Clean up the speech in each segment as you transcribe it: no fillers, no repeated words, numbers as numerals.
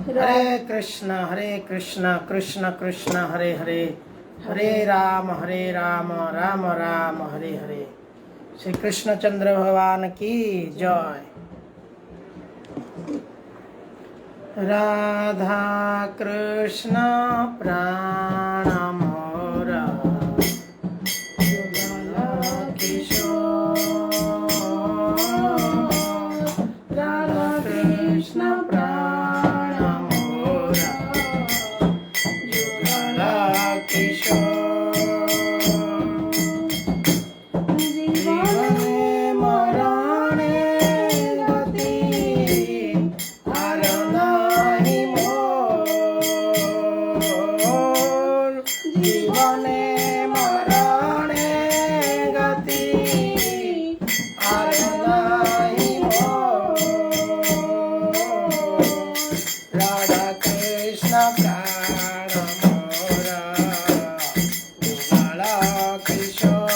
हरे कृष्ण कृष्ण कृष्ण हरे हरे, हरे राम राम राम हरे हरे। श्री कृष्णचंद्र भगवान की जय। राधा कृष्ण प्राण मोर युगल किशोर, राधा कृष्ण प्राण मोर युगल किशोर। जीवने मरणे गति आर नाही मोर, जीवने मरणे गति आर नाही मोर। राधा कृष्ण प्राण मोर युगल किशोर,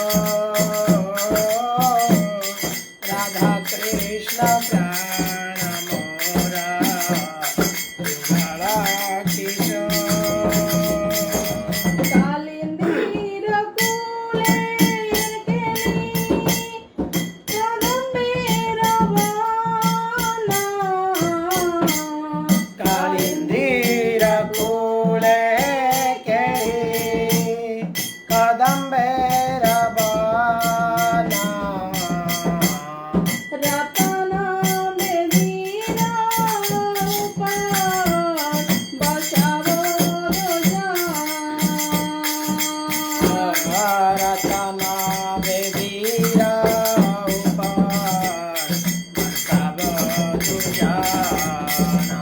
राधा कृष्ण प्राण मोर युगल किशोर। कालिंदीर कूले कदंबेर वाला, कालिंदीर कूले केळी कदंबेर बाला, रतना बेदीरा उपार बसावो रोजा, रतना बेदीरा उपार बसावो तुझ्याना।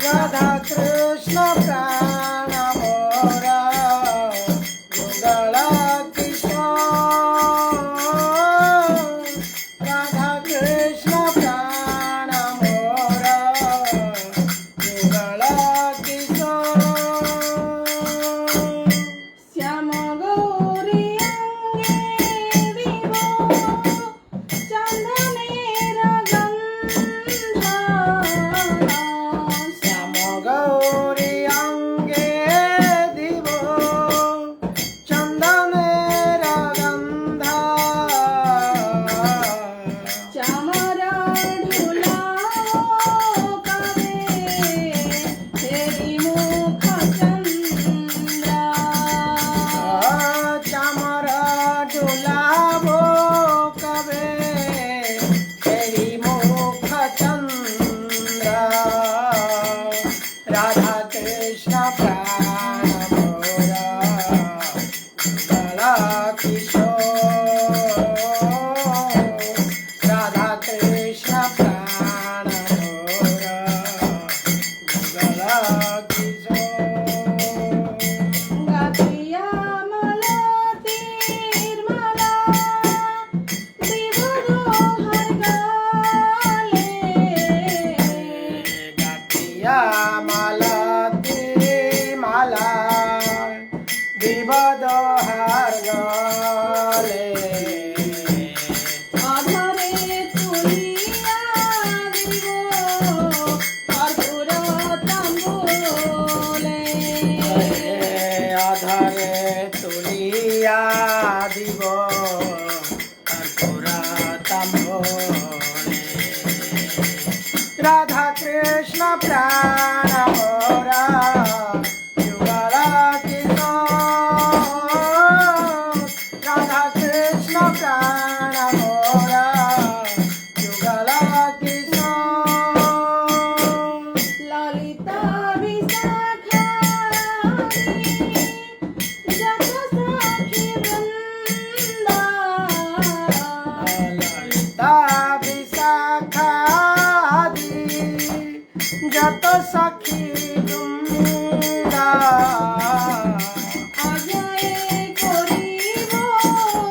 राधा कृष्ण प्राण मोर युगल किशोर, राधा कृष्ण प्राण मोर युगल किशोर। श्याम गौरी अंगे दिवो चंदनेर गंधा, श्याम गौरी अंगे दिवो चंदनेर गंधा, चामरा ढोलाओ कवे तेरी मुख चंद्रा, चामर डुलावो कवे तेरी मुख चंद्रा। राधा कृष्ण प्राण मोर युगल किशोर, राधा कृष्ण प्राण मोर युगल किशोर। गातिया मालतीर माला दिवो हर गाले, गातिया माला ती माला विवद हार गले, आधारे तुलिया दिवो कर्पूर तांबूले, आधारे तुलिया दिव कर्पूर तांबूले। राधा कृष्ण प्राण मोर युगल किशोर, राधा कृष्ण प्राण मोर युगल किशोर। ललिता विशाखा जप सखी वृंदा, ललिता विशाखा जत सखी वृंदा, अजय करिबो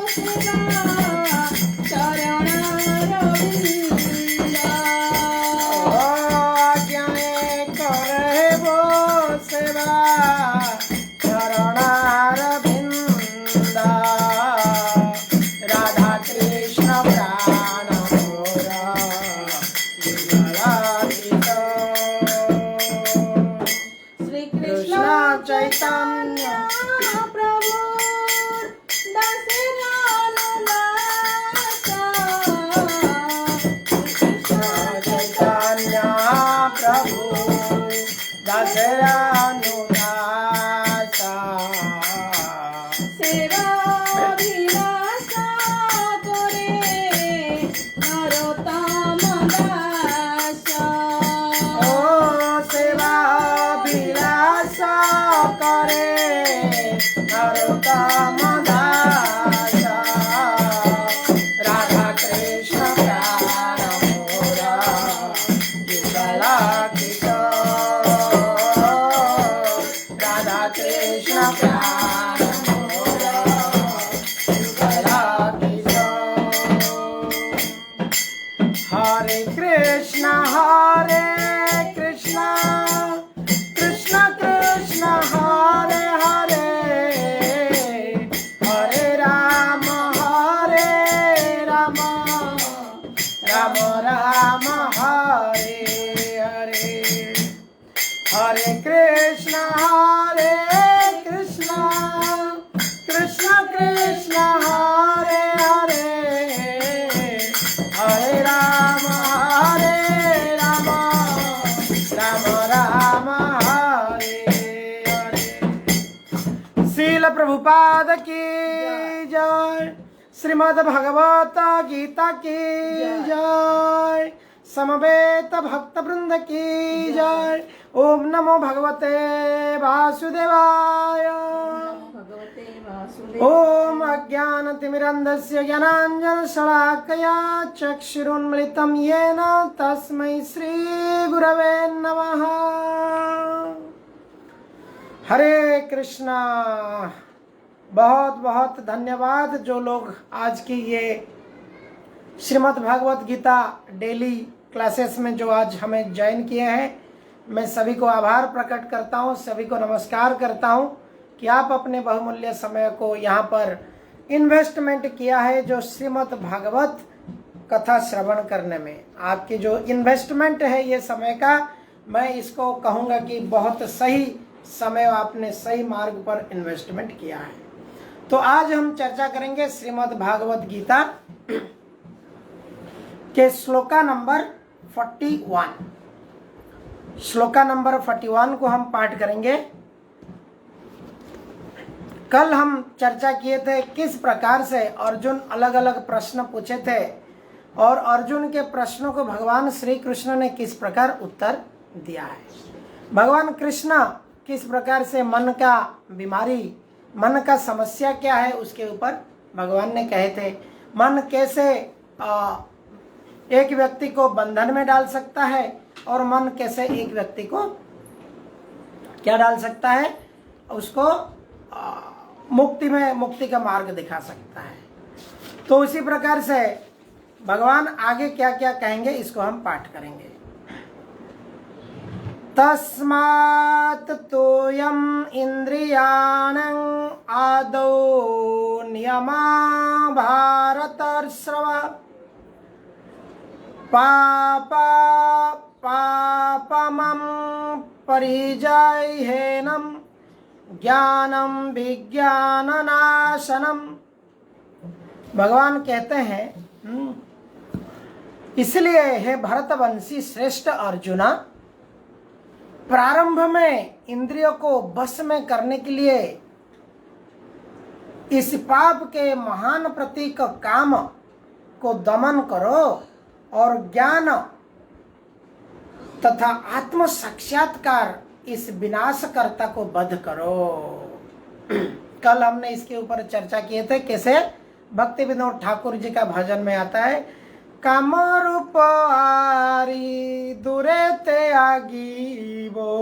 सेवा चरणार वृंदा, आज्ञाए करेबो सेवा चरणार बिंदा। राधा कृष्ण प्राण मोर युगल किशोर, दशरनुदासा सेवा विलासा करे नरोत्तम दासा ओ सेवा विलासा करे नरोत्तम दासा राधा कृष्ण प्यार मोरा युगला राधा कृष्ण प्यार मोरा युगला हरे कृष्ण कृष्ण कृष्ण हरे हरे हरे राम राम राम हरे हरे हरे कृष्ण कृष्ण कृष्ण हरे हरे हरे राम राम हरे हरे। श्रील प्रभुपाद की जय। श्रीमद् भगवत गीता की जय। समवेत भक्त वृंद की जय। ओम नमो भगवते वासुदेवाय। भगवते वासुदेव ओम अज्ञानतिमिरन्धस्य ज्ञानाञ्जनशलाकया चक्षुरुन्मिलितं येन तस्मै श्रीगुरवे नमः। हरे कृष्णा। बहुत बहुत धन्यवाद जो लोग आज की ये श्रीमद् भागवत गीता डेली क्लासेस में जो आज हमें ज्वाइन किए हैं, मैं सभी को आभार प्रकट करता हूँ, सभी को नमस्कार करता हूँ कि आप अपने बहुमूल्य समय को यहाँ पर इन्वेस्टमेंट किया है जो श्रीमद् भागवत कथा श्रवण करने में। आपकी जो इन्वेस्टमेंट है ये समय का, मैं इसको कहूँगा कि बहुत सही समय आपने सही मार्ग पर इन्वेस्टमेंट किया है। तो आज हम चर्चा करेंगे श्रीमद् भागवत गीता के श्लोका नंबर 41। श्लोका नंबर 41 को हम पाठ करेंगे। कल हम चर्चा किए थे किस प्रकार से अर्जुन अलग अलग प्रश्न पूछे थे और अर्जुन के प्रश्नों को भगवान श्री कृष्ण ने किस प्रकार उत्तर दिया है। भगवान कृष्ण किस प्रकार से मन का बीमारी, मन का समस्या क्या है उसके ऊपर भगवान ने कहे थे। मन कैसे एक व्यक्ति को बंधन में डाल सकता है और मन कैसे एक व्यक्ति को क्या डाल सकता है, उसको मुक्ति का मार्ग दिखा सकता है। तो उसी प्रकार से भगवान आगे क्या क्या कहेंगे इसको हम पाठ करेंगे। तस्मात् तोयम् इंद्रियाणां आदौ नियमा भारतर्षभ पापमं परिजह्येनं ज्ञानं विज्ञाननाशनम्। भगवान कहते हैं इसलिए हे भरतवंशी श्रेष्ठ अर्जुना, प्रारंभ में इंद्रियों को बस में करने के लिए इस पाप के महान प्रतीक काम को दमन करो और ज्ञान तथा आत्म साक्षात्कार इस विनाशकर्ता को वध करो। कल हमने इसके ऊपर चर्चा किए थे कैसे भक्ति विनोद ठाकुर जी का भजन में आता है, कामरूप आरी दूरे ते आगीबो।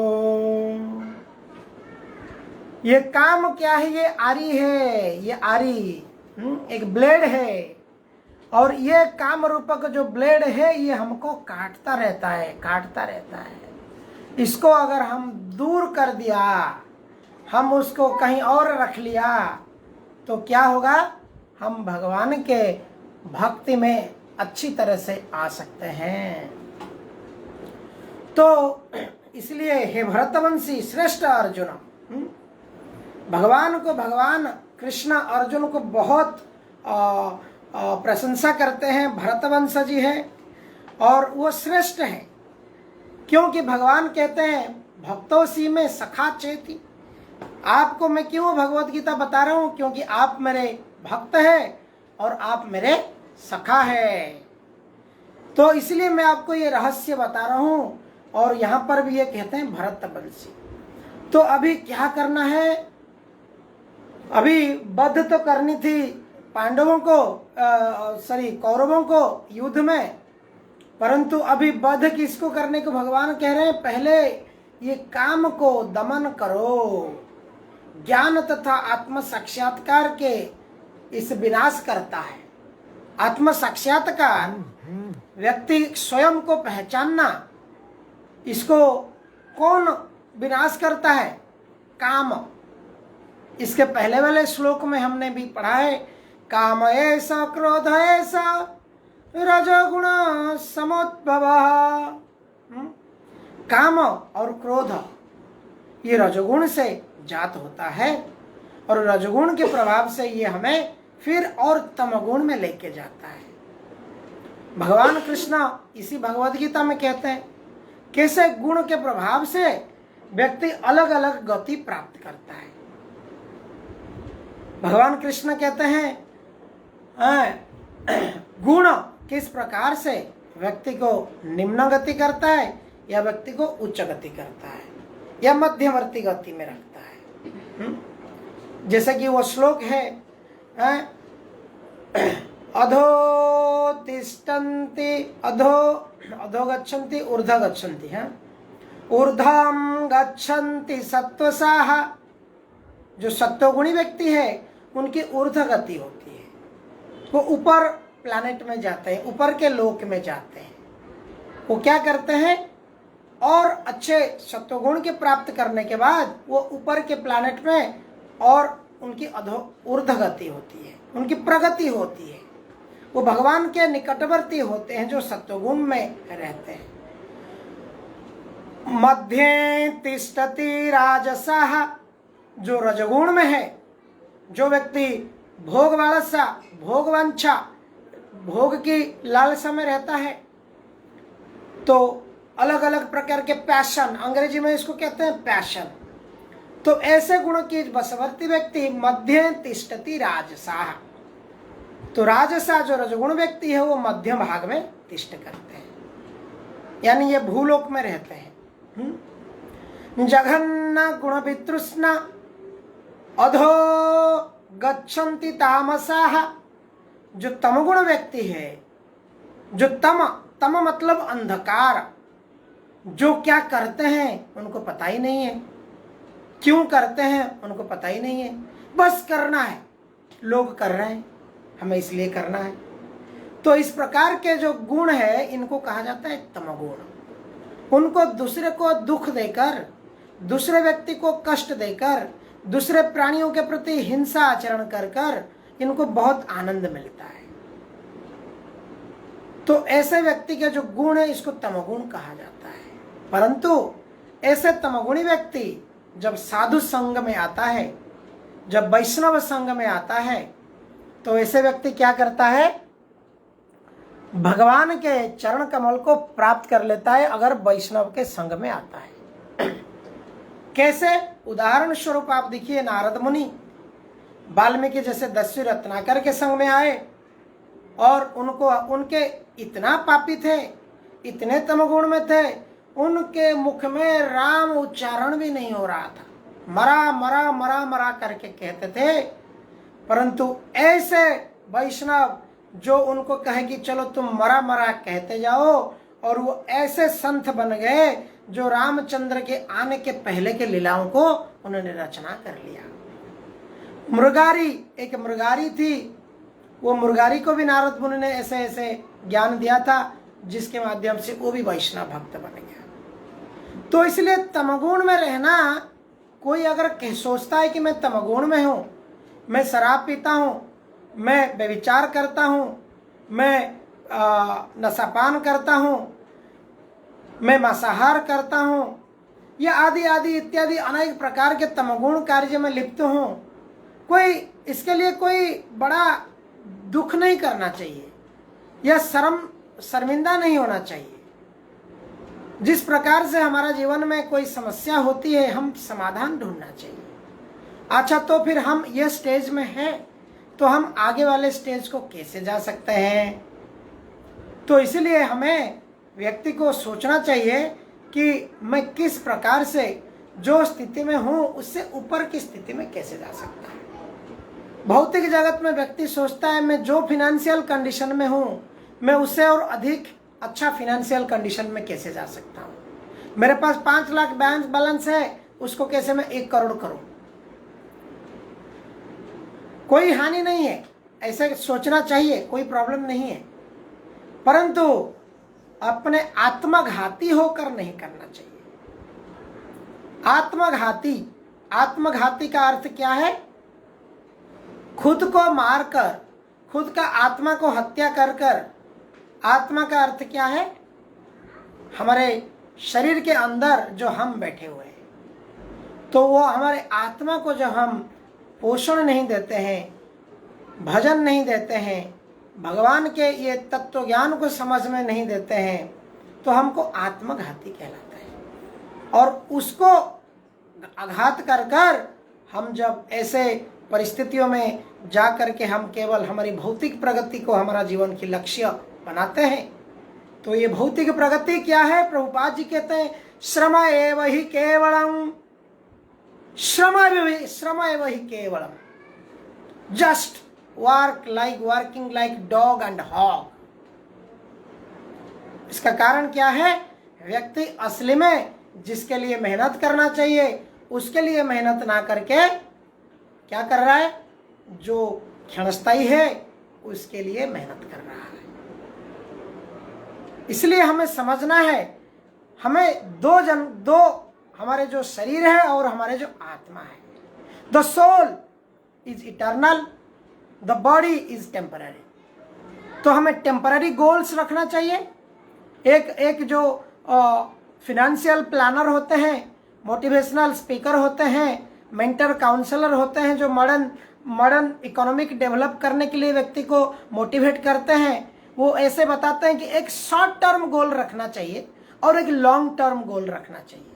ये काम क्या है? ये आरी है, ये आरी एक ब्लेड है और ये काम रूपक जो ब्लेड है ये हमको काटता रहता है। इसको अगर हम दूर कर दिया, हम उसको कहीं और रख लिया तो क्या होगा? हम भगवान के भक्ति में अच्छी तरह से आ सकते हैं। तो इसलिए हे भरतवंशी श्रेष्ठ अर्जुन, भगवान कृष्ण अर्जुन को बहुत प्रशंसा करते हैं। भरतवंश जी है और वो श्रेष्ठ है क्योंकि भगवान कहते हैं भक्तोसी में सखा चेती। आपको मैं क्यों भगवत गीता बता रहा हूँ? क्योंकि आप मेरे भक्त हैं और आप मेरे सखा है। तो इसलिए मैं आपको ये रहस्य बता रहा हूँ। और यहाँ पर भी ये कहते हैं भरत बंशी। तो अभी क्या करना है? अभी वध तो करनी थी पांडवों को, कौरवों को युद्ध में, परंतु अभी वध किसको करने को भगवान कह रहे हैं? पहले ये काम को दमन करो। ज्ञान तथा आत्म साक्षात्कार के इस विनाश करता है। आत्म साक्षात्कार व्यक्ति स्वयं को पहचानना, इसको कौन विनाश करता है? काम। इसके पहले वाले श्लोक में हमने भी पढ़ा है, काम ऐसा क्रोध ऐसा रजोगुण समुद्भव। काम और क्रोध ये रजोगुण से जात होता है और रजोगुण के प्रभाव से ये हमें फिर और तमगुण में लेके जाता है। भगवान कृष्ण इसी भगवद गीता में कहते हैं कैसे गुण के प्रभाव से व्यक्ति अलग अलग गति प्राप्त करता है। भगवान कृष्ण कहते हैं गुण किस प्रकार से व्यक्ति को निम्न गति करता है या व्यक्ति को उच्च गति करता है या मध्यवर्ती गति में रखता है। जैसे कि वो श्लोक है, अधो तिष्ठन्ति अधो गच्छन्ति ऊर्ध गच्छन्ति है, ऊर्ध्वं गच्छन्ति सत्वसाः। जो सत्वगुणी व्यक्ति है उनकी ऊर्ध गति होती है, वो ऊपर प्लैनेट में जाते हैं, ऊपर के लोक में जाते हैं। वो क्या करते हैं? और अच्छे सत्वगुण के प्राप्त करने के बाद वो ऊपर के प्लैनेट में और उनकी ऊर्ध गति होती है, उनकी प्रगति होती है। वो भगवान के निकटवर्ती होते हैं जो सत्वगुण में रहते हैं। मध्य तिष्ठति राजसः। जो रजगुण में है, जो व्यक्ति भोग वालसा, भोगवांछा, भोग की लालसा में रहता है, तो अलग अलग प्रकार के पैशन, अंग्रेजी में इसको कहते हैं पैशन। तो ऐसे गुणों की वशवर्ती व्यक्ति मध्य तिष्ठति राजसा। तो राजसा जो रजगुण व्यक्ति है वो मध्य भाग में तिष्ठ करते हैं, यानी ये भूलोक में रहते हैं। जघन्ना गुण वितृष्णा अधो गच्छन्ति तामसाः। जो तमगुण व्यक्ति है, जो तम मतलब अंधकार, जो क्या करते हैं उनको पता ही नहीं है, क्यों करते हैं उनको पता ही नहीं है, बस करना है, लोग कर रहे हैं हमें इसलिए करना है। तो इस प्रकार के जो गुण है इनको कहा जाता है तमगुण। उनको दूसरे को दुख देकर, दूसरे व्यक्ति को कष्ट देकर, दूसरे प्राणियों के प्रति हिंसा आचरण कर कर इनको बहुत आनंद मिलता है। तो ऐसे व्यक्ति के जो गुण है इसको तमगुण कहा जाता है। परंतु ऐसे तमगुणी व्यक्ति जब साधु संग में आता है, जब वैष्णव संग में आता है, तो ऐसे व्यक्ति क्या करता है? भगवान के चरण कमल को प्राप्त कर लेता है अगर वैष्णव के संग में आता है। कैसे? उदाहरण स्वरूप आप देखिए, नारद मुनि वाल्मीकि जैसे 10वीं रत्नाकर के संग में आए और उनके इतना पापी थे, इतने तमगुण में थे, उनके मुख में राम उच्चारण भी नहीं हो रहा था, मरा मरा मरा मरा करके कहते थे। परंतु ऐसे वैष्णव जो उनको कहे कि चलो तुम मरा मरा कहते जाओ, और वो ऐसे संत बन गए जो रामचंद्र के आने के पहले के लीलाओं को उन्होंने रचना कर लिया। मृगारी, एक मृगारी थी, वो मृगारी को भी नारद मुनि ने ऐसे ऐसे ज्ञान दिया था जिसके माध्यम से वो भी वैष्णव भक्त बन गया। तो इसलिए तमगुण में रहना, कोई अगर सोचता है कि मैं तमगुण में हूँ, मैं शराब पीता हूँ, मैं व्यभिचार करता हूँ, मैं नशापान करता हूँ, मैं मांसाहार करता हूँ, या आदि आदि इत्यादि अनेक प्रकार के तमगुण कार्य में लिप्त हूँ, कोई इसके लिए कोई बड़ा दुख नहीं करना चाहिए या शर्मिंदा नहीं होना चाहिए। जिस प्रकार से हमारा जीवन में कोई समस्या होती है, हम समाधान ढूंढना चाहिए। अच्छा, तो फिर हम ये स्टेज में हैं, तो हम आगे वाले स्टेज को कैसे जा सकते हैं? तो इसलिए हमें व्यक्ति को सोचना चाहिए कि मैं किस प्रकार से जो स्थिति में हूं उससे ऊपर की स्थिति में कैसे जा सकता हूं। भौतिक जगत में व्यक्ति सोचता है मैं जो फिनेंशियल कंडीशन में हूं, मैं उससे और अधिक अच्छा फिनेंशियल कंडीशन में कैसे जा सकता हूं। मेरे पास 5 लाख बैंक बैलेंस है, उसको कैसे मैं 1 करोड़ करूं। कोई हानि नहीं है, ऐसे सोचना चाहिए, कोई प्रॉब्लम नहीं है, परंतु अपने आत्मघाती होकर नहीं करना चाहिए। आत्मघाती का अर्थ क्या है? खुद को मारकर, खुद का आत्मा को हत्या कर कर। आत्मा का अर्थ क्या है? हमारे शरीर के अंदर जो हम बैठे हुए हैं, तो वो हमारे आत्मा को जब हम पोषण नहीं देते हैं, भजन नहीं देते हैं, भगवान के ये तत्व ज्ञान को समझ में नहीं देते हैं, तो हमको आत्मघाती कहलाता है। और उसको आघात कर कर हम जब ऐसे परिस्थितियों में जा कर के हम केवल हमारी भौतिक प्रगति को हमारा जीवन की लक्ष्य बनाते हैं, तो ये भौतिक प्रगति क्या है? प्रभुपाद जी कहते हैं श्रम एव ही केवलम, श्रम एव ही केवलम, just working like dog and hog. इसका कारण क्या है? व्यक्ति असली में जिसके लिए मेहनत करना चाहिए उसके लिए मेहनत ना करके क्या कर रहा है? जो क्षणस्थायी है उसके लिए मेहनत कर रहा है। इसलिए हमें समझना है, हमें दो हमारे जो शरीर है और हमारे जो आत्मा है। The soul is eternal, the body is temporary. तो हमें टेम्पररी गोल्स रखना चाहिए। एक जो फिनेंशियल प्लानर होते हैं, मोटिवेशनल स्पीकर होते हैं, मेंटर काउंसलर होते हैं, जो मॉडर्न इकोनॉमिक डेवलप करने के लिए व्यक्ति को मोटिवेट करते हैं, वो ऐसे बताते हैं कि एक शॉर्ट टर्म गोल रखना चाहिए और एक लॉन्ग टर्म गोल रखना चाहिए।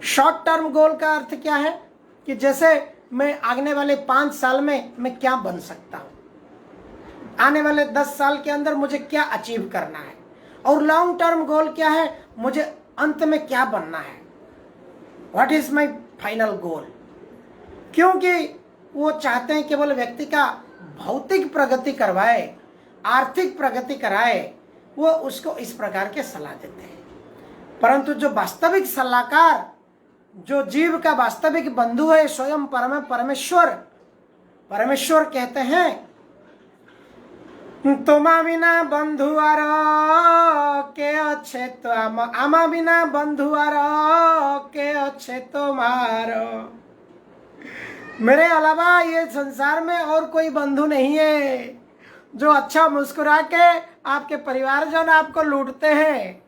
शॉर्ट टर्म गोल का अर्थ क्या है? कि जैसे मैं आने वाले 5 साल में मैं क्या बन सकता हूँ, आने वाले 10 साल के अंदर मुझे क्या अचीव करना है। और लॉन्ग टर्म गोल क्या है? मुझे अंत में क्या बनना है, what is my final goal. क्योंकि वो चाहते हैं केवल व्यक्ति का भौतिक प्रगति करवाए, आर्थिक प्रगति कराए, वो उसको इस प्रकार के सलाह देते हैं। परंतु जो वास्तविक सलाहकार, जो जीव का वास्तविक बंधु है, स्वयं परमेश्वर कहते हैं तुम्हा बिना बंधुआर के अच्छे तो आमा बिना बंधुआर के अच्छे तुम्हारो। मेरे अलावा ये संसार में और कोई बंधु नहीं है जो अच्छा मुस्कुरा के आपके परिवारजन आपको लूटते हैं।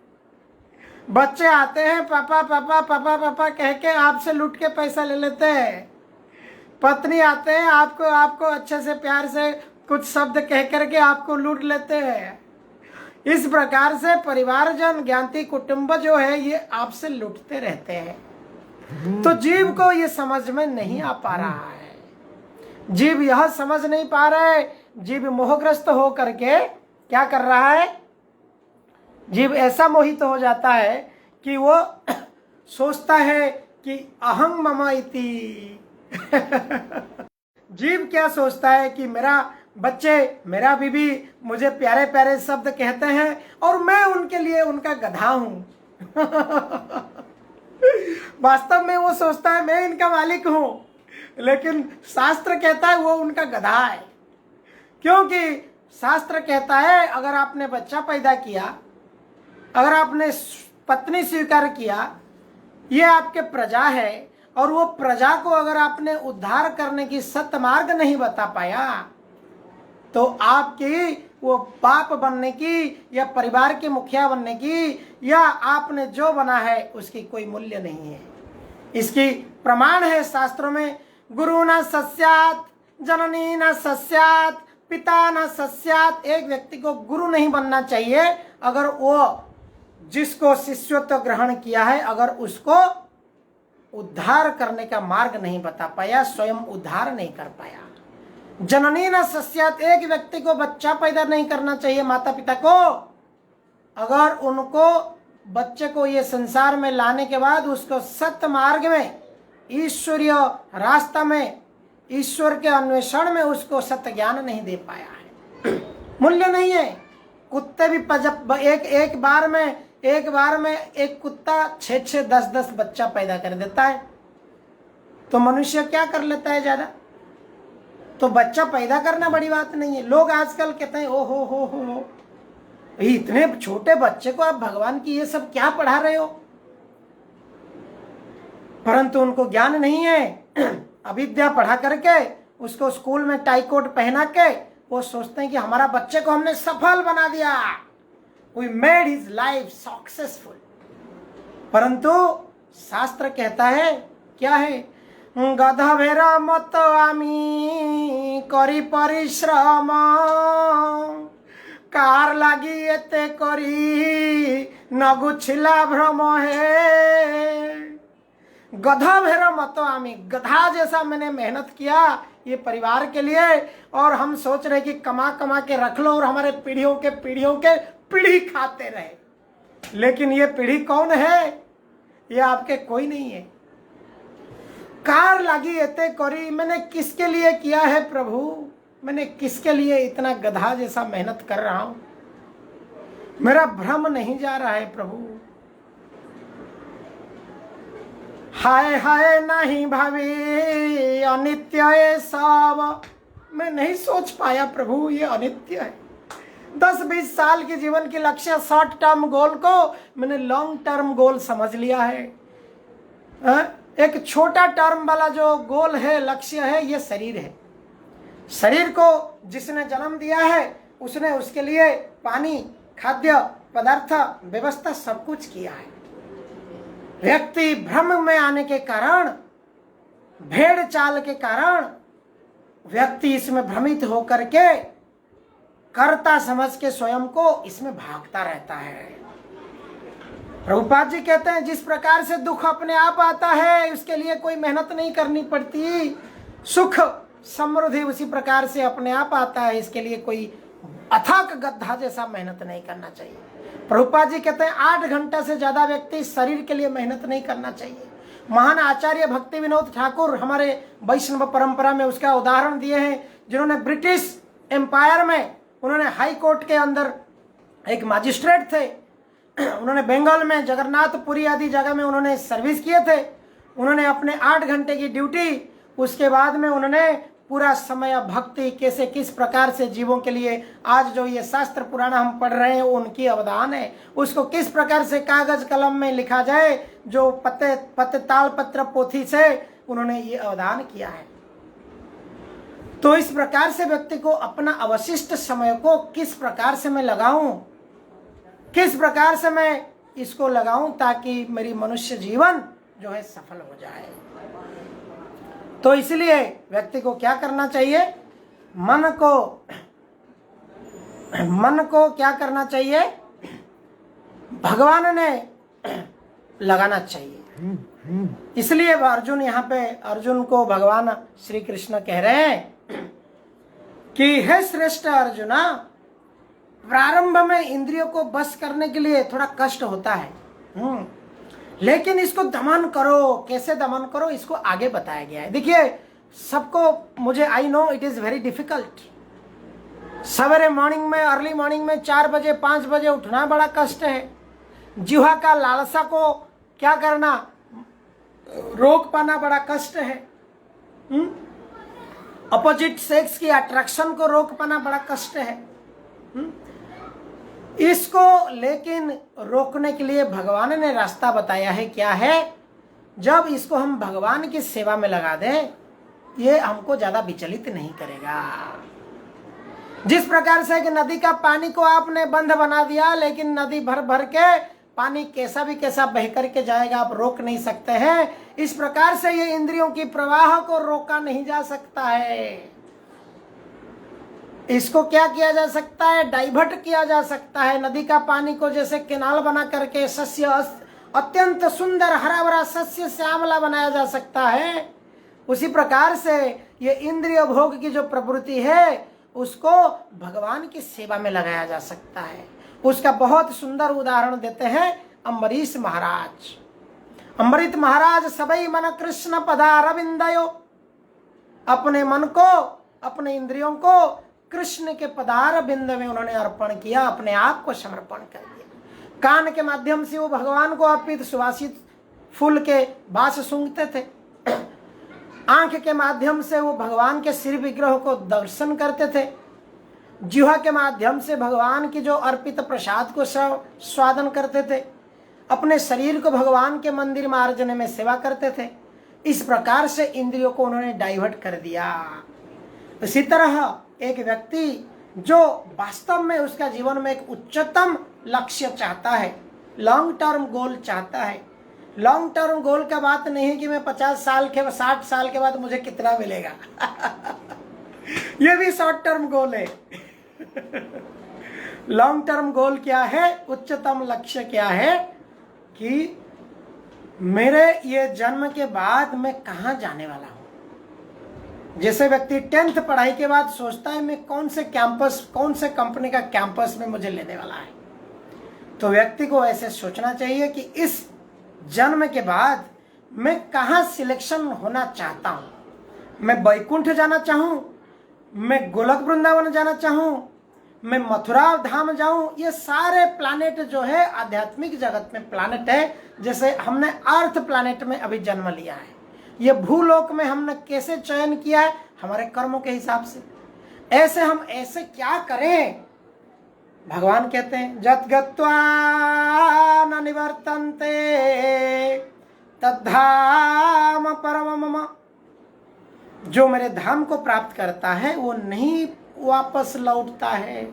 बच्चे आते हैं पापा पापा पापा पापा कह के आपसे लूट के पैसा ले लेते हैं। पत्नी आते हैं आपको अच्छे से प्यार से कुछ शब्द कह करके आपको लूट लेते हैं। इस प्रकार से परिवारजन, ज्ञाति, कुटुंब जो है ये आपसे लूटते रहते हैं। तो जीव को ये समझ में नहीं आ पा रहा है, जीव यह समझ नहीं पा रहा है। जीव मोहग्रस्त हो करके क्या कर रहा है? जीव ऐसा मोहित हो जाता है कि वो सोचता है कि अहं मम इति। जीव क्या सोचता है कि मेरा बच्चे, मेरा बीबी मुझे प्यारे प्यारे शब्द कहते हैं और मैं उनके लिए उनका गधा हूं। वास्तव में वो सोचता है मैं इनका मालिक हूं, लेकिन शास्त्र कहता है वो उनका गधा है। क्योंकि शास्त्र कहता है अगर आपने बच्चा पैदा किया, अगर आपने पत्नी स्वीकार किया, ये आपके प्रजा है, और वो प्रजा को अगर आपने उद्धार करने की सत्य मार्ग नहीं बता पाया, तो आपकी वो बाप बनने की या परिवार के मुखिया बनने की या आपने जो बना है उसकी कोई मूल्य नहीं है। इसकी प्रमाण है शास्त्रों में, गुरु न सस्यात, जननी न सस्यात, पिता न सस्यात। एक व्यक्ति को गुरु नहीं बनना चाहिए अगर वो जिसको शिष्यत्व ग्रहण किया है, अगर उसको उद्धार करने का मार्ग नहीं बता पाया, स्वयं उद्धार नहीं कर पाया। जननी न सस्यात, एक व्यक्ति को बच्चा पैदा नहीं करना चाहिए माता पिता को, अगर उनको बच्चे को ये संसार में लाने के बाद उसको सत्य मार्ग में, ईश्वरीय रास्ता में, ईश्वर के अन्वेषण में उसको सत्य ज्ञान नहीं दे पाया है। मूल्य नहीं है। कुत्ते भी एक बार में एक कुत्ता 6-6, 10-10 बच्चा पैदा कर देता है, तो मनुष्य क्या कर लेता है ज्यादा? तो बच्चा पैदा करना बड़ी बात नहीं है। लोग आजकल कहते हैं ओ हो इतने छोटे बच्चे को आप भगवान की ये सब क्या पढ़ा रहे हो, परंतु उनको ज्ञान नहीं है। अविद्या पढ़ा करके उसको स्कूल में टाई कोट पहना के वो सोचते हैं कि हमारा बच्चे को हमने सफल बना दिया, we made his life successful। परंतु शास्त्र कहता है क्या है? गधभेर मत आमी करी परिश्रम, कार लागी एते करी नगुछिला भ्रम है। गधा भेर मत आमी, गधा जैसा मैंने मेहनत किया ये परिवार के लिए, और हम सोच रहे कि कमा कमा के रख लो और हमारे पीढ़ियों के पीढ़ी खाते रहे। लेकिन ये पीढ़ी कौन है? ये आपके कोई नहीं है। कार लागी एते करी, मैंने किसके लिए किया है प्रभु? मैंने किसके लिए इतना गधा जैसा मेहनत कर रहा हूं? मेरा भ्रम नहीं जा रहा है प्रभु। हाय हाय नहीं भावी अनित्य है सब, मैं नहीं सोच पाया प्रभु ये अनित्य है। 10-20 साल के जीवन के लक्ष्य, शॉर्ट टर्म गोल को मैंने लॉन्ग टर्म गोल समझ लिया है। एक छोटा टर्म वाला जो गोल है, लक्ष्य है, ये शरीर है। शरीर को जिसने जन्म दिया है उसने उसके लिए पानी, खाद्य पदार्थ, व्यवस्था सब कुछ किया है। व्यक्ति भ्रम में आने के कारण, भेड़ चाल के कारण व्यक्ति इसमें भ्रमित होकर के कर्ता समझ के स्वयं को इसमें भागता रहता है। प्रभुपाद जी कहते हैं जिस प्रकार से दुख अपने आप आता है उसके लिए कोई मेहनत नहीं करनी पड़ती, सुख समृद्धि उसी प्रकार से अपने आप आता है, इसके लिए कोई अथाक गधा जैसा मेहनत नहीं करना चाहिए। प्रभुपाद जी कहते हैं 8 घंटा से ज्यादा व्यक्ति शरीर के लिए मेहनत नहीं करना चाहिए। महान आचार्य भक्ति विनोद ठाकुर हमारे वैष्णव परंपरा में उसका उदाहरण दिए हैं, जिन्होंने ब्रिटिश एम्पायर में, उन्होंने हाई कोर्ट के अंदर एक मजिस्ट्रेट थे, उन्होंने बंगाल में जगन्नाथपुरी आदि जगह में उन्होंने सर्विस किए थे। उन्होंने अपने 8 घंटे की ड्यूटी, उसके बाद में उन्होंने पूरा समय भक्ति कैसे किस प्रकार से जीवों के लिए, आज जो ये शास्त्र पुराण हम पढ़ रहे हैं उनकी अवदान है, उसको किस प्रकार से कागज कलम में लिखा जाए, जो पत्ते ताल पत्र पोथी से उन्होंने ये अवदान किया है। तो इस प्रकार से व्यक्ति को अपना अवशिष्ट समय को किस प्रकार से मैं लगाऊं, किस प्रकार से मैं इसको लगाऊं ताकि मेरी मनुष्य जीवन जो है सफल हो जाए। तो इसलिए व्यक्ति को क्या करना चाहिए? मन को क्या करना चाहिए? भगवान ने लगाना चाहिए। इसलिए अर्जुन, यहाँ पे अर्जुन को भगवान श्री कृष्ण कह रहे हैं कि हे श्रेष्ठ अर्जुना, प्रारंभ में इंद्रियों को बस करने के लिए थोड़ा कष्ट होता है, लेकिन इसको दमन करो। कैसे दमन करो इसको आगे बताया गया है। देखिए सबको, मुझे I know it is very difficult. सवेरे मॉर्निंग में, अर्ली मॉर्निंग में 4 बजे 5 बजे उठना बड़ा कष्ट है। जिह्वा का लालसा को क्या करना, रोक पाना बड़ा कष्ट है। अपोजिट सेक्स की अट्रैक्शन को रोक पाना बड़ा कष्ट है। इसको लेकिन रोकने के लिए भगवान ने रास्ता बताया है। क्या है? जब इसको हम भगवान की सेवा में लगा दें, ये हमको ज्यादा विचलित नहीं करेगा। जिस प्रकार से कि नदी का पानी को आपने बंद बना दिया, लेकिन नदी भर भर के पानी कैसा भी कैसा बह करके जाएगा, आप रोक नहीं सकते हैं। इस प्रकार से ये इंद्रियों की प्रवाह को रोका नहीं जा सकता है। इसको क्या किया जा सकता है, डाइवर्ट किया जा सकता है। नदी का पानी को जैसे केनाल बना करके सस्य अत्यंत सुंदर हरा भरा सस्य श्यामला बनाया जा सकता है, उसी प्रकार से ये इंद्रिय भोग की जो प्रवृत्ति है उसको भगवान की सेवा में लगाया जा सकता है। उसका बहुत सुंदर उदाहरण देते हैं अम्बरीश महाराज। अम्बरीश महाराज सबई मन कृष्ण पदारविंदयो, अपने मन को अपने इंद्रियों को कृष्ण के पदार बिंद में उन्होंने अर्पण किया, अपने आप को समर्पण कर दिया। कान के माध्यम से वो भगवान को अर्पित सुवासित फूल के बास सूंघते थे, आंख के माध्यम से वो भगवान के सिर विग्रह को दर्शन करते थे, जिह्वा के माध्यम से भगवान की जो अर्पित प्रसाद को स्वादन करते थे, अपने शरीर को भगवान के मंदिर मार्जने में सेवा करते थे। इस प्रकार से इंद्रियों को उन्होंने डाइवर्ट कर दिया। इसी तरह एक व्यक्ति जो वास्तव में उसका जीवन में एक उच्चतम लक्ष्य चाहता है, लॉन्ग टर्म गोल चाहता है। लॉन्ग टर्म गोल का बात नहीं है कि मैं 50 साल के 60 साल के बाद मुझे कितना मिलेगा ये भी शॉर्ट टर्म गोल है लॉन्ग टर्म गोल क्या है, उच्चतम लक्ष्य क्या है कि मेरे ये जन्म के बाद मैं कहाँ जाने वाला हूँ। जैसे व्यक्ति 10th पढ़ाई के बाद सोचता है मैं कौन से कैंपस, कौन से कंपनी का कैंपस में मुझे लेने वाला है, तो व्यक्ति को ऐसे सोचना चाहिए कि इस जन्म के बाद मैं कहाँ सिलेक्शन होना चाहता हूँ। मैं बैकुंठ जाना चाहूँ, मैं गोलक वृंदावन जाना चाहूँ, मैं मथुरा धाम जाऊं। ये सारे प्लैनेट जो है आध्यात्मिक जगत में प्लैनेट है। जैसे हमने अर्थ प्लैनेट में अभी जन्म लिया है, ये भूलोक में हमने कैसे चयन किया है, हमारे कर्मों के हिसाब से। ऐसे हम ऐसे क्या करें, भगवान कहते हैं जत गत्वा न निवर्तन्ते तद्धाम परम मम, जो मेरे धाम को प्राप्त करता है वो नहीं वापस लौटता है।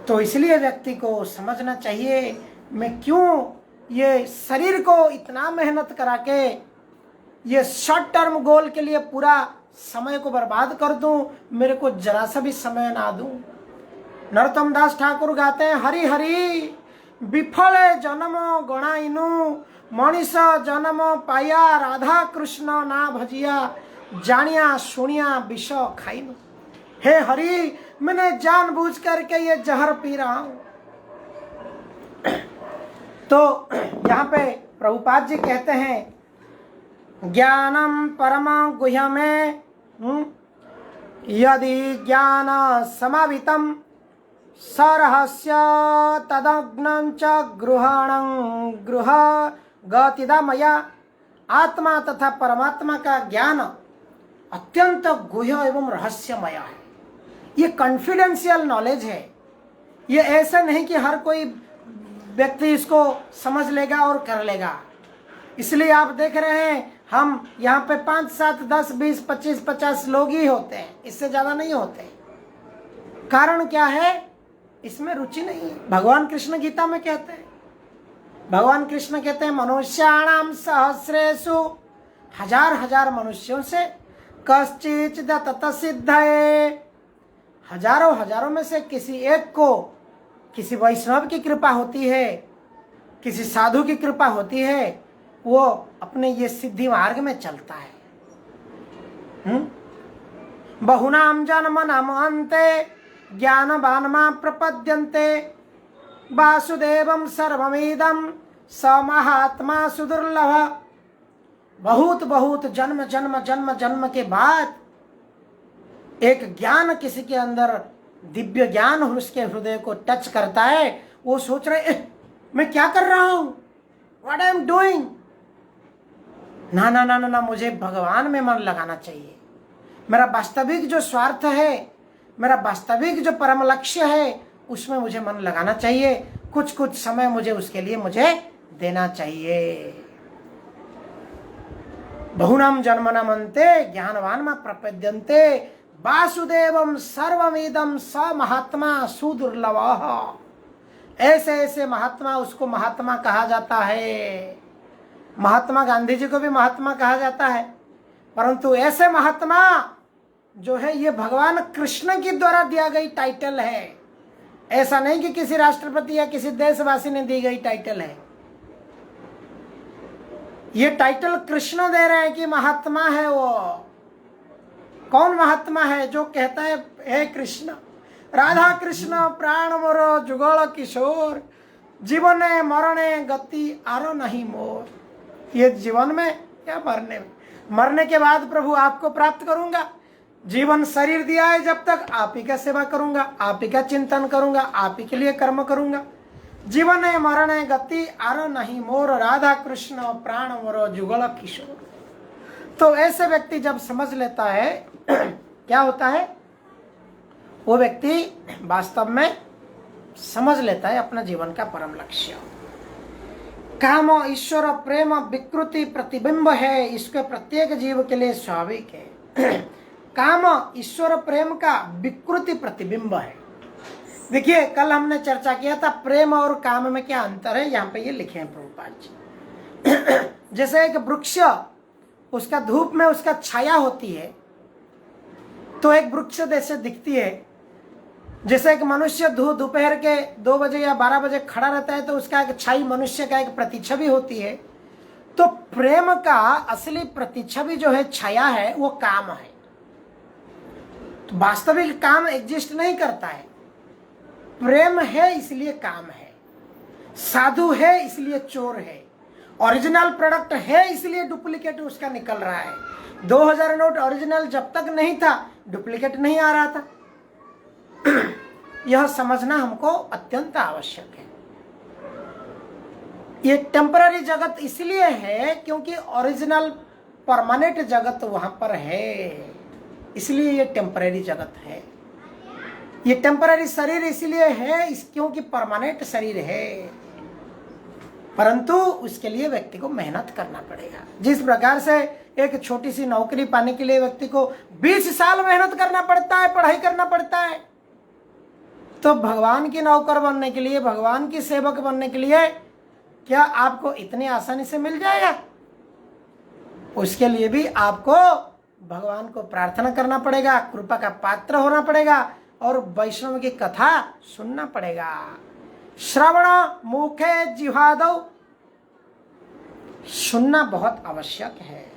तो इसलिए व्यक्ति को समझना चाहिए मैं क्यों ये शरीर को इतना मेहनत करा के ये शॉर्ट टर्म गोल के लिए पूरा समय को बर्बाद कर दूं, मेरे को जरा सा भी समय ना दूं। नरोत्तम दास ठाकुर गाते हैं हरि हरि विफल जन्म गणाइनु, मनीष जन्म पाया राधा कृष्ण ना भजिया, जानिया सुनिया विष खाइनु। हे हरि मैंने जानबूझ करके ये जहर पी रहा हूं। तो यहाँ पे प्रभुपाद जी कहते हैं ज्ञानम परम गुह्यमे यदि ज्ञान समावितम सरहस्य तदग्नं च गृह गतिदा मया। आत्मा तथा परमात्मा का ज्ञान अत्यंत गुह्य एवं रहस्यमय है। ये कॉन्फिडेंशियल नॉलेज है। ये ऐसा नहीं कि हर कोई व्यक्ति इसको समझ लेगा और कर लेगा। इसलिए आप देख रहे हैं हम यहाँ पे 5, 7, 10, 20, 25, 50 लोग ही होते हैं, इससे ज्यादा नहीं होते। कारण क्या है, इसमें रुचि नहीं है। भगवान कृष्ण गीता में कहते हैं, भगवान कृष्ण कहते हैं मनुष्याणाम सहस्रेषु, हजार हजार मनुष्यों से कश्चित् ततसिद्धये, हजारों हजारों में से किसी एक को किसी वैष्णव की कृपा होती है, किसी साधु की कृपा होती है, वो अपने ये सिद्धि मार्ग में चलता है। बहुनाम जन्म नाम अन्ते ज्ञानवान मां प्रपद्यन्ते, वासुदेवम सर्वमिदं स महात्मा सुदुर्लभ। बहुत बहुत जन्म जन्म जन्म जन्म के बाद एक ज्ञान किसी के अंदर दिव्य ज्ञान उसके हृदय को टच करता है। वो सोच रहे मैं क्या कर रहा हूं, व्हाट आई एम डूइंग। ना ना ना ना, मुझे भगवान में मन लगाना चाहिए। मेरा वास्तविक जो स्वार्थ है, मेरा वास्तविक जो परम लक्ष्य है, उसमें मुझे मन लगाना चाहिए। कुछ कुछ समय मुझे उसके लिए मुझे देना चाहिए। बहुनाम जन्मनाम अन्ते ज्ञानवान मां प्रपद्यन्ते, वासुदेवम सर्वमिदं स महात्मा सुदुर्लभः। ऐसे ऐसे महात्मा, उसको महात्मा कहा जाता है। महात्मा गांधी जी को भी महात्मा कहा जाता है, परंतु ऐसे महात्मा जो है ये भगवान कृष्ण के द्वारा दिया गई टाइटल है। ऐसा नहीं कि किसी राष्ट्रपति या किसी देशवासी ने दी गई टाइटल है। ये टाइटल कृष्ण दे रहे हैं कि महात्मा है वो। कौन महात्मा है? जो कहता है हे कृष्ण, राधा कृष्ण प्राण मोरो जुगल किशोर, जीवने मरणे गति आरो नहीं मोर। ये जीवन में या मरने में? मरने के बाद प्रभु आपको प्राप्त करूंगा। जीवन शरीर दिया है, जब तक आप ही का सेवा करूंगा, आप ही का चिंतन करूंगा, आप ही के लिए कर्म करूंगा। जीवन है मरण गति आरो नहीं मोर, राधा कृष्ण प्राण मोरो जुगल किशोर। तो ऐसे व्यक्ति जब समझ लेता है क्या होता है, वो व्यक्ति वास्तव में समझ लेता है अपना जीवन का परम लक्ष्य। काम ईश्वर प्रेम विकृति प्रतिबिंब है, इसके प्रत्येक जीव के लिए स्वाभाविक है। काम ईश्वर प्रेम का विकृति प्रतिबिंब है। देखिए कल हमने चर्चा किया था प्रेम और काम में क्या अंतर है, यहाँ पे ये लिखे हैं प्रभुपाद जी। जैसे एक वृक्ष, उसका धूप में उसका छाया होती है तो एक वृक्ष जैसे दिखती है। जैसे एक मनुष्य दोपहर के 2 बजे या 12 बजे खड़ा रहता है तो उसका एक छाई मनुष्य का एक प्रतिच्छवि होती है। तो प्रेम का असली प्रतिच्छवि जो है, छाया है, वो काम है। तो वास्तविक काम एग्जिस्ट नहीं करता है। प्रेम है इसलिए काम है, साधु है इसलिए चोर है, ओरिजिनल प्रोडक्ट है इसलिए डुप्लीकेट उसका निकल रहा है। 2000 नोट ओरिजिनल जब तक नहीं था, डुप्लीकेट नहीं आ रहा था। यह समझना हमको अत्यंत आवश्यक है। ये टेम्पररी जगत इसलिए है क्योंकि ओरिजिनल परमानेंट जगत वहां पर है, इसलिए ये टेम्पररी जगत है। ये टेम्पररी शरीर इसलिए है क्योंकि परमानेंट शरीर है, परंतु उसके लिए व्यक्ति को मेहनत करना पड़ेगा। जिस प्रकार से एक छोटी सी नौकरी पाने के लिए व्यक्ति को 20 साल मेहनत करना पड़ता है, पढ़ाई करना पड़ता है, तो भगवान की नौकर बनने के लिए, भगवान की सेवक बनने के लिए क्या आपको इतनी आसानी से मिल जाएगा? उसके लिए भी आपको भगवान को प्रार्थना करना पड़ेगा, कृपा का पात्र होना पड़ेगा और वैष्णव की कथा सुनना पड़ेगा। श्रवण मुखे जिह्वादौ, सुनना बहुत आवश्यक है।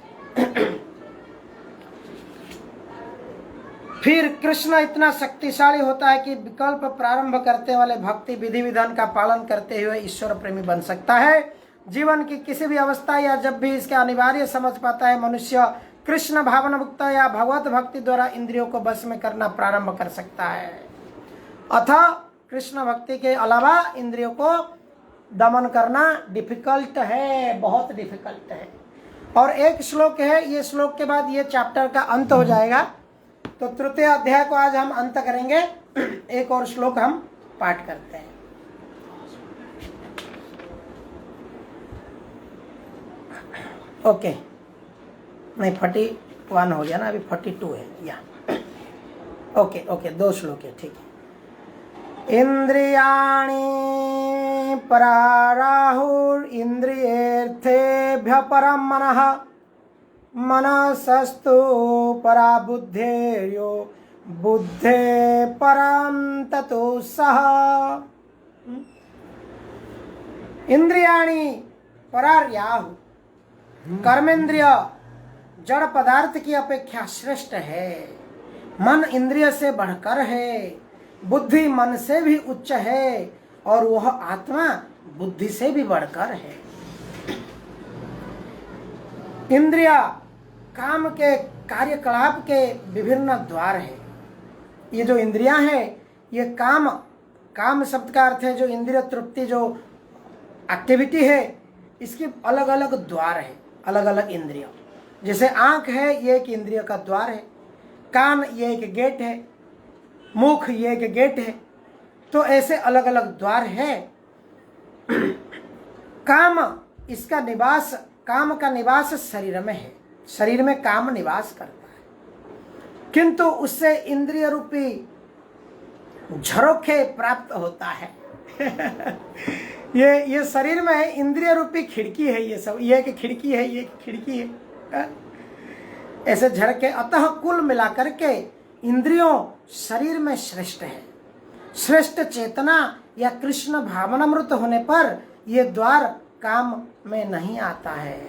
फिर कृष्ण इतना शक्तिशाली होता है कि विकल्प प्रारंभ करते वाले भक्ति विधि विधान का पालन करते हुए ईश्वर प्रेमी बन सकता है। जीवन की किसी भी अवस्था या जब भी इसका अनिवार्य समझ पाता है, मनुष्य कृष्ण भावना मुक्त या भगवत भक्ति द्वारा इंद्रियों को बस में करना प्रारंभ कर सकता है। अतः कृष्ण भक्ति के अलावा इंद्रियों को दमन करना डिफिकल्ट है, बहुत डिफिकल्ट है। और एक श्लोक है, ये श्लोक के बाद ये चैप्टर का अंत हो जाएगा। तो तृतीय अध्याय को आज हम अंत करेंगे। एक और श्लोक हम पाठ करते हैं। ओके, नहीं 41 हो गया ना, अभी 42 है यहाँ। ओके 2 श्लोक है, ठीक है। इंद्रियाणि पराराहुर इंद्रियेर्थेभ्य परम मनः, मनसस्तु परा बुद्धेर्यो बुद्धे परम ततो सः। इंद्रियाणि परार्याहु, कर्मेंद्रिय जड़ पदार्थ की अपेक्षा श्रेष्ठ है। मन इंद्रिय से बढ़कर है, बुद्धि मन से भी उच्च है और वह आत्मा बुद्धि से भी बढ़कर है। इंद्रिया काम के कार्यकलाप के विभिन्न द्वार है। ये जो इंद्रियां हैं, ये काम शब्द का अर्थ है जो इंद्रिय तृप्ति, जो एक्टिविटी है, इसके अलग अलग द्वार है, अलग अलग इंद्रियों। जैसे आंख है, ये एक इंद्रिय का द्वार है, कान ये एक गेट है, मुख ये एक गेट है। तो ऐसे अलग अलग द्वार है। काम इसका निवास, काम का निवास शरीर में है, शरीर में काम निवास करता है, किंतु उससे इंद्रिय रूपी झरोखे प्राप्त होता है। ये शरीर में इंद्रिय रूपी खिड़की है। ये सब, ये एक खिड़की है, ये एक खिड़की है। ऐसे झड़के। अतः कुल मिलाकर के इंद्रियों शरीर में श्रेष्ठ है। श्रेष्ठ चेतना या कृष्ण भावनामृत होने पर ये द्वार काम में नहीं आता है।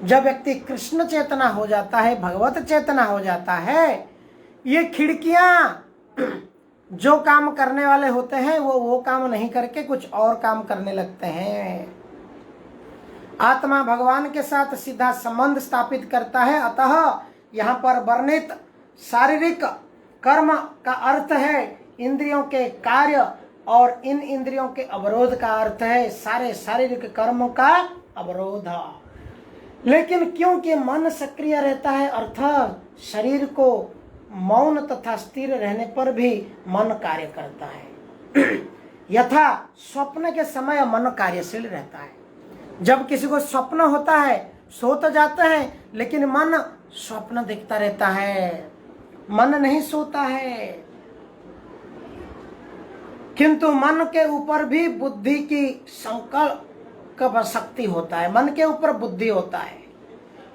जब व्यक्ति कृष्ण चेतना हो जाता है, भगवत चेतना हो जाता है, ये खिड़कियां जो काम करने वाले होते हैं वो काम नहीं करके कुछ और काम करने लगते हैं। आत्मा भगवान के साथ सीधा संबंध स्थापित करता है। अतः यहाँ पर वर्णित शारीरिक कर्म का अर्थ है इंद्रियों के कार्य, और इन इंद्रियों के अवरोध का अर्थ है सारे शारीरिक कर्मों का अवरोध। लेकिन क्योंकि मन सक्रिय रहता है, अर्थात शरीर को मौन तथा स्थिर रहने पर भी मन कार्य करता है। यथा स्वप्न के समय मन कार्यशील रहता है। जब किसी को स्वप्न होता है, सो तो जाते हैं लेकिन मन स्वप्न देखता रहता है, मन नहीं सोता है। किंतु मन के ऊपर भी बुद्धि की संकल्प शक्ति होता है। मन के ऊपर बुद्धि होता है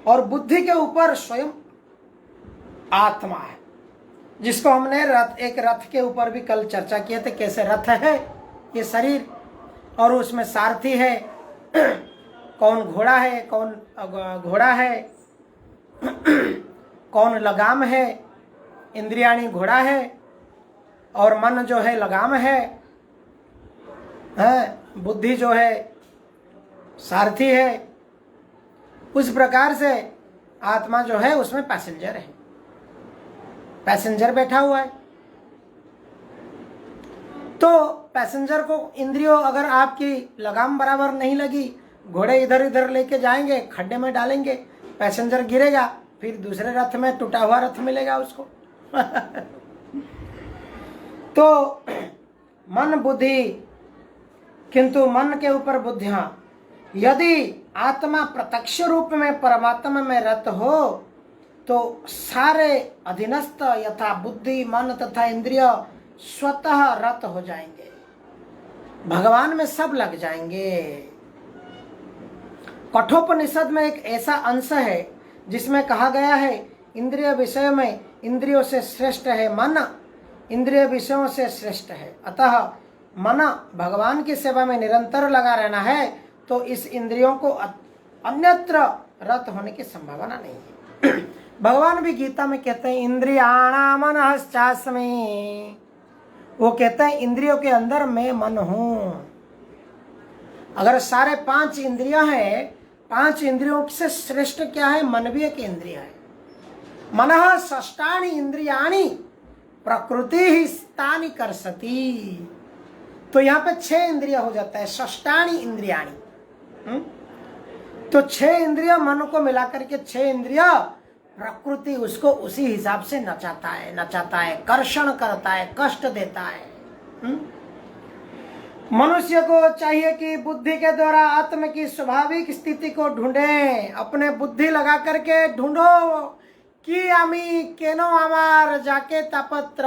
और बुद्धि के ऊपर स्वयं आत्मा है, जिसको हमने एक रथ के ऊपर भी कल चर्चा किए थे। कैसे रथ है ये शरीर, और उसमें सारथी है, कौन घोड़ा है, कौन घोड़ा है, कौन लगाम है। इंद्रियाणी घोड़ा है और मन जो है लगाम है, बुद्धि जो है सारथी है। उस प्रकार से आत्मा जो है उसमें पैसेंजर है, पैसेंजर बैठा हुआ है। तो पैसेंजर को इंद्रियों अगर आपकी लगाम बराबर नहीं लगी, घोड़े इधर इधर लेके जाएंगे, खड्डे में डालेंगे, पैसेंजर गिरेगा, फिर दूसरे रथ में टूटा हुआ रथ मिलेगा उसको। तो मन बुद्धि, किंतु मन के ऊपर बुद्धियां। यदि आत्मा प्रत्यक्ष रूप में परमात्मा में रत हो तो सारे अधीनस्थ यथा बुद्धि, मन तथा इंद्रिय स्वतः रत हो जाएंगे, भगवान में सब लग जाएंगे। कठोपनिषद में एक ऐसा अंश है जिसमें कहा गया है इंद्रिय विषय में इंद्रियों से श्रेष्ठ है मन, इंद्रिय विषयों से श्रेष्ठ है। अतः मन भगवान की सेवा में निरंतर लगा रहना है तो इस इंद्रियों को अन्यत्र रत होने की संभावना नहीं है। भगवान भी गीता में कहते हैं इंद्रियाणाम मनश्चास्मि, वो कहते हैं इंद्रियों के अंदर मैं मन हूं। अगर सारे 5 इंद्रियां हैं, 5 इंद्रियों से श्रेष्ठ क्या है? मन भी एक इंद्रिय है। मनः षष्ठानि इंद्रियाणि प्रकृति ही स्थानि कर्षति। तो यहाँ पे 6 इंद्रिय हो जाता है, षष्ठानि इंद्रियाणि। तो 6 इंद्रिय मन को मिलाकर के 6 इंद्रिय प्रकृति उसको उसी हिसाब से नचाता है, कर्षण करता है, कष्ट देता है। मनुष्य को चाहिए कि बुद्धि के द्वारा आत्म की स्वाभाविक स्थिति को ढूंढे। अपने बुद्धि लगा करके ढूंढो कि आमी केनो आमार जाके तापत्र।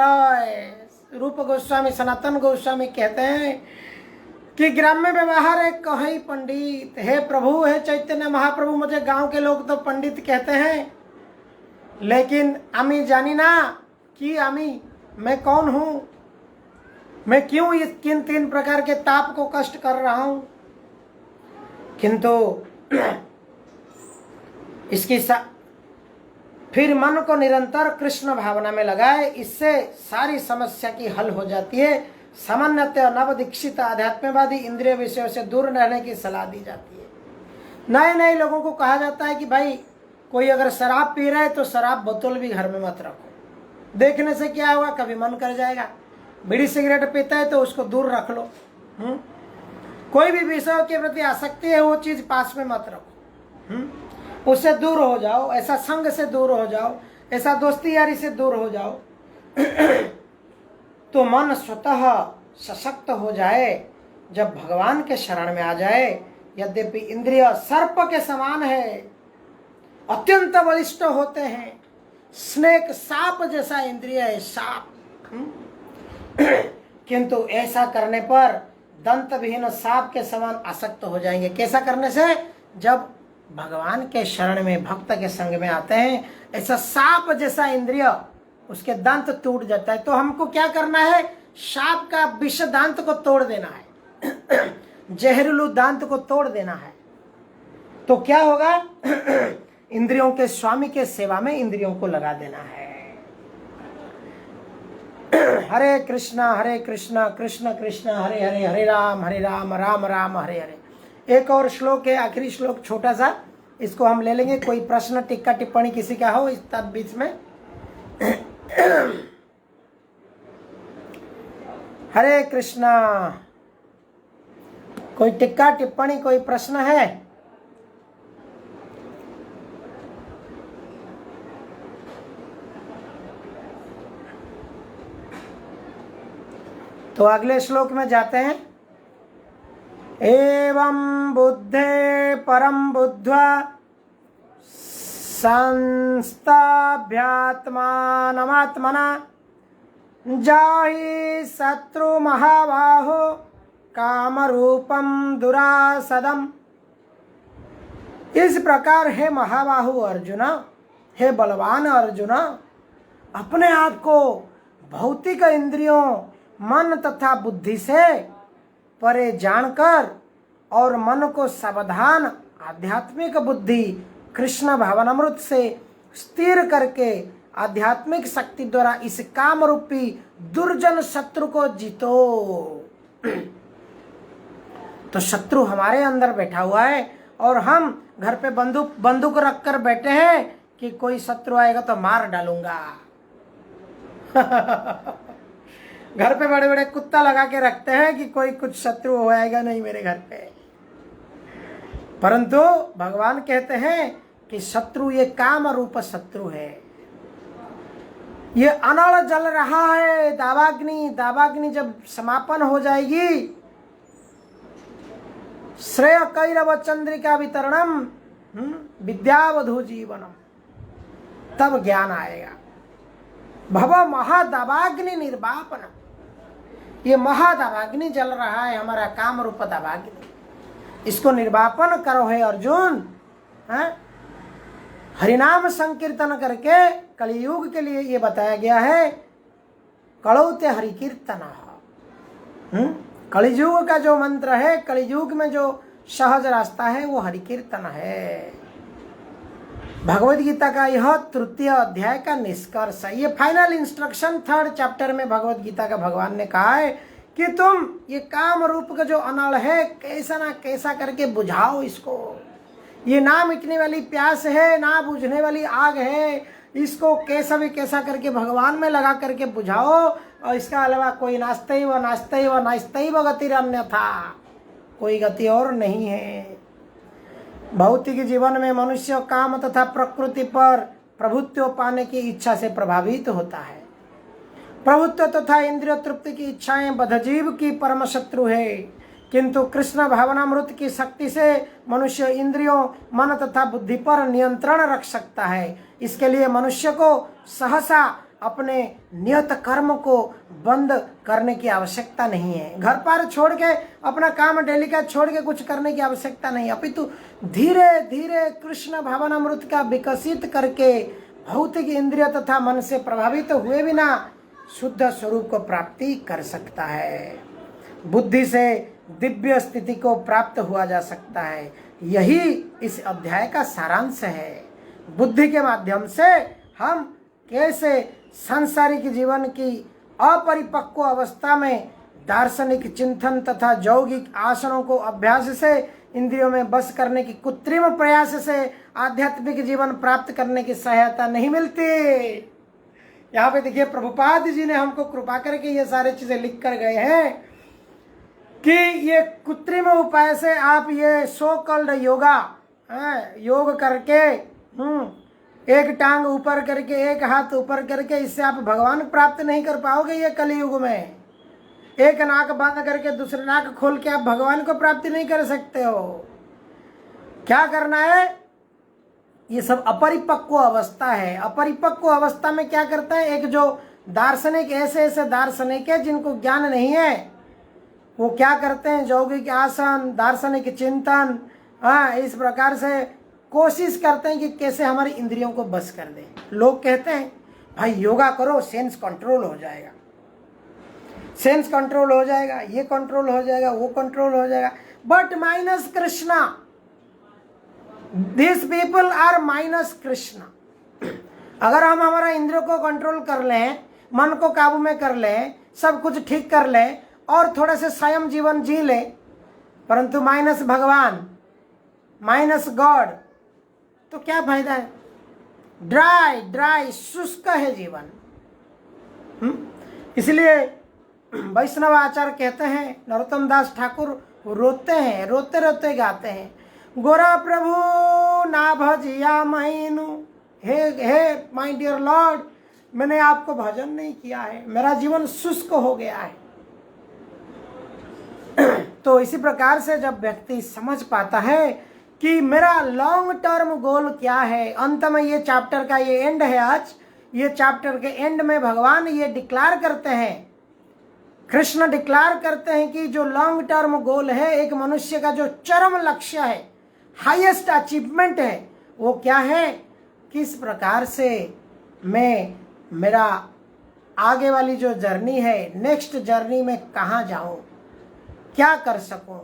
रूप गोस्वामी, सनातन गोस्वामी कहते हैं कि ग्राम्य व्यवहार एक कहीं पंडित। हे प्रभु, हे चैतन्य महाप्रभु, मुझे गांव के लोग तो पंडित कहते हैं, लेकिन आमी जानी ना कि आमी मैं कौन हूं, मैं क्यों इस किन 3 प्रकार के ताप को कष्ट कर रहा हूं। किंतु इसकी फिर मन को निरंतर कृष्ण भावना में लगाए, इससे सारी समस्या की हल हो जाती है। सामान्यतः नव दीक्षित आध्यात्मवादी इंद्रिय विषयों से दूर रहने की सलाह दी जाती है। नए नए लोगों को कहा जाता है कि भाई कोई अगर शराब पी रहा है तो शराब बोतल भी घर में मत रखो, देखने से क्या होगा, कभी मन कर जाएगा। बीड़ी सिगरेट पीता है तो उसको दूर रख लो। कोई भी विषय के प्रति आसक्ति है वो चीज पास में मत रखो, उससे दूर हो जाओ, ऐसा संग से दूर हो जाओ, ऐसा दोस्ती यारी से दूर हो जाओ। तो मन स्वतः सशक्त हो जाए जब भगवान के शरण में आ जाए। यद्यपि इंद्रिय सर्प के समान है, अत्यंत बलिष्ठ होते हैं, स्नेक सांप जैसा इंद्रिय है, सांप। किंतु ऐसा करने पर दंत विहीन सांप के समान आसक्त हो जाएंगे। कैसा करने से? जब भगवान के शरण में, भक्त के संग में आते हैं, ऐसा सांप जैसा इंद्रिय उसके दांत टूट जाता है। तो हमको क्या करना है? सांप का विष दांत को तोड़ देना है, जहरीलू दांत को तोड़ देना है। तो क्या होगा? इंद्रियों के स्वामी के सेवा में इंद्रियों को लगा देना है। हरे कृष्णा कृष्ण कृष्ण हरे हरे, हरे राम राम राम हरे हरे। एक और श्लोक है, आखिरी श्लोक छोटा सा, इसको हम ले लेंगे। कोई प्रश्न टिक्का टिप्पणी किसी का हो इस तब बीच में? हरे कृष्णा, कोई टिक्का टिप्पणी, कोई प्रश्न है? तो अगले श्लोक में जाते हैं। एवं बुद्धे परम बुद्ध्वा संस्थाभ्यात्मानमात्मना जाहि शत्रु महाबाहो कामरूपम दुरासदम। इस प्रकार हे महाबाहु अर्जुन, हे बलवान अर्जुन, अपने आप को भौतिक इंद्रियों, मन तथा बुद्धि से परे जानकर और मन को सावधान आध्यात्मिक बुद्धि कृष्ण भावनामृत से स्थिर करके आध्यात्मिक शक्ति द्वारा इस काम रूपी दुर्जन शत्रु को जीतो। तो शत्रु हमारे अंदर बैठा हुआ है और हम घर पे बंदूक रख कर बैठे हैं कि कोई शत्रु आएगा तो मार डालूंगा। घर पे बड़े बड़े कुत्ता लगा के रखते हैं कि कोई कुछ शत्रु हो आएगा नहीं मेरे घर पे। परंतु भगवान कहते हैं कि शत्रु ये काम रूप शत्रु है। ये अनल जल रहा है दावाग्नि जब समापन हो जाएगी, श्रेय कैरव चंद्रिका वितरणम विद्यावधु जीवनम, तब ज्ञान आएगा। भव महादावाग्नि निर्वापनम, ये महादावाग्नि जल रहा है हमारा काम रूप दावाग्नि, इसको निर्वापन करो है अर्जुन। हरिनाम संकीर्तन करके कलियुग के लिए ये बताया गया है। कलौते हरिकीर्तन, कलियुग का जो मंत्र है, कलियुग में जो सहज रास्ता है वो हरिकीर्तन है। भगवद गीता का यह तृतीय अध्याय का निष्कर्ष है। ये फाइनल इंस्ट्रक्शन 3rd चैप्टर में भगवद गीता का भगवान ने कहा है कि तुम ये काम रूप का जो अनल है कैसा ना कैसा करके बुझाओ इसको। ये ना मिटने वाली प्यास है, ना बुझने वाली आग है, इसको कैसा भी कैसा करके भगवान में लगा करके बुझाओ। और इसका अलावा कोई नास्ते गतिरन्यथा, कोई गति और नहीं है। भौतिक जीवन में मनुष्य काम तथा प्रकृति पर प्रभुत्व पाने की इच्छा से प्रभावित होता है। प्रभुत्व तथा इंद्रिय तृप्ति की इच्छाएं बद्धजीव की परम शत्रु है, किंतु कृष्ण भावनामृत की शक्ति से मनुष्य इंद्रियों, मन तथा बुद्धि पर नियंत्रण रख सकता है। इसके लिए मनुष्य को सहसा अपने नियत कर्म को बंद करने की आवश्यकता नहीं है। घर पर छोड़ के अपना काम डेली का छोड़ के कुछ करने की आवश्यकता नहीं, अपितु धीरे धीरे कृष्ण भावनामृत का विकसित करके भौतिक इंद्रिय तथा मन से प्रभावित हुए बिना शुद्ध स्वरूप को प्राप्ति कर सकता है। बुद्धि से दिव्य स्थिति को प्राप्त हुआ जा सकता है। यही इस अध्याय का सारांश है। बुद्धि के माध्यम से हम कैसे सांसारिक जीवन की अपरिपक्व अवस्था में दार्शनिक चिंतन तथा यौगिक आसनों को अभ्यास से इंद्रियों में बस करने की कृत्रिम प्रयास से आध्यात्मिक जीवन प्राप्त करने की सहायता नहीं मिलती। यहाँ पे देखिए प्रभुपाद जी ने हमको कृपा करके ये सारे चीजें लिख कर गए हैं कि ये कृत्रिम उपाय से आप ये सो कॉल्ड योगा योग करके एक टांग ऊपर करके एक हाथ ऊपर करके, इससे आप भगवान प्राप्त नहीं कर पाओगे। ये कलयुग में एक नाक बंद करके दूसरे नाक खोल के आप भगवान को प्राप्ति नहीं कर सकते हो। क्या करना है? ये सब अपरिपक्व अवस्था है। अपरिपक्व अवस्था में क्या करता है? एक जो दार्शनिक ऐसे दार्शनिक है जिनको ज्ञान नहीं है, वो क्या करते हैं? यौगिक आसन, दार्शनिक चिंतन, इस प्रकार से कोशिश करते हैं कि कैसे हमारी इंद्रियों को बस कर दें। लोग कहते हैं भाई योगा करो, सेंस कंट्रोल हो जाएगा, सेंस कंट्रोल हो जाएगा, ये कंट्रोल हो जाएगा, वो कंट्रोल हो जाएगा, but minus Krishna. This people are minus Krishna. अगर हम हमारा इंद्रियों को कंट्रोल कर लें, मन को काबू में कर लें, सब कुछ ठीक कर लें और थोड़ा से संयम जीवन जी लें, परंतु माइनस भगवान, माइनस गॉड, तो क्या फायदा है? ड्राई ड्राई शुष्क है जीवन। इसलिए वैष्णव आचार्य कहते हैं, नरोत्तम दास ठाकुर रोते हैं, रोते रोते गाते हैं, गोरा प्रभु ना भजिया मैनू, हे माय डियर लॉर्ड, मैंने आपको भजन नहीं किया है, मेरा जीवन शुष्क हो गया है। तो इसी प्रकार से जब व्यक्ति समझ पाता है कि मेरा लॉन्ग टर्म गोल क्या है, अंत में ये चैप्टर का ये एंड है। आज ये चैप्टर के एंड में भगवान ये डिक्लेयर करते हैं, कृष्ण डिक्लेयर करते हैं कि जो लॉन्ग टर्म गोल है, एक मनुष्य का जो चरम लक्ष्य है, हाईएस्ट अचीवमेंट है, वो क्या है? किस प्रकार से मैं मेरा आगे वाली जो जर्नी है, नेक्स्ट जर्नी में कहाँ जाऊं, क्या कर सकूं।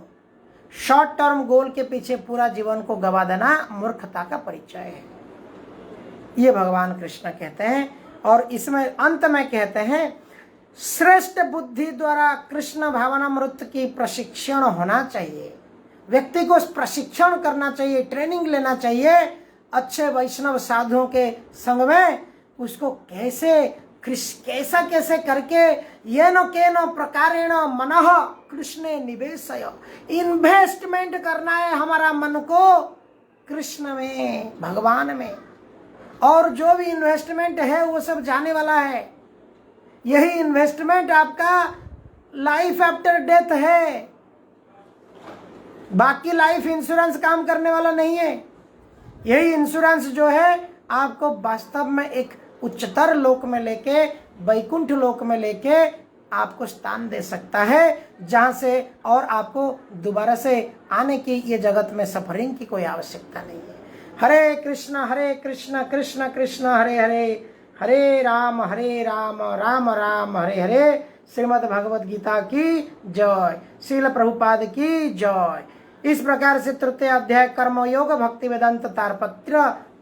शॉर्ट टर्म गोल के पीछे पूरा जीवन को गवा देना मूर्खता का परिचय है, ये भगवान कृष्ण कहते हैं। और इसमें अंत में कहते हैं, श्रेष्ठ बुद्धि द्वारा कृष्ण भावनामृत की प्रशिक्षण होना चाहिए। व्यक्ति को प्रशिक्षण करना चाहिए, ट्रेनिंग लेना चाहिए अच्छे वैष्णव साधुओं के संग में। उसको कैसे करके येनो केनो प्रकारेण मनः कृष्णे निवेशय, इन्वेस्टमेंट करना है हमारा मन को कृष्ण में, भगवान में। और जो भी इन्वेस्टमेंट है वो सब जाने वाला है। यही इन्वेस्टमेंट आपका लाइफ आफ्टर डेथ है, बाकी लाइफ इंश्योरेंस काम करने वाला नहीं है। यही इंश्योरेंस जो है आपको वास्तव में एक उच्चतर लोक में लेके, वैकुंठ लोक में लेके आपको स्थान दे सकता है, जहां से और आपको दोबारा से आने की ये जगत में सफरिंग की कोई आवश्यकता नहीं है। हरे कृष्ण कृष्ण कृष्ण हरे हरे, हरे राम राम राम हरे हरे। श्रीमद् भगवद गीता की जय, श्रील प्रभुपाद की जय। इस प्रकार से तृतीय अध्याय कर्मयोग भक्ति वेदांत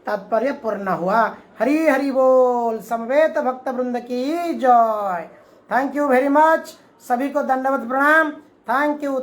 तात्पर्य पूर्ण हुआ। हरि हरि बोल। समवेत भक्त वृंद की जय। Thank you very much. सभी को दंडवत प्रणाम। Thank you.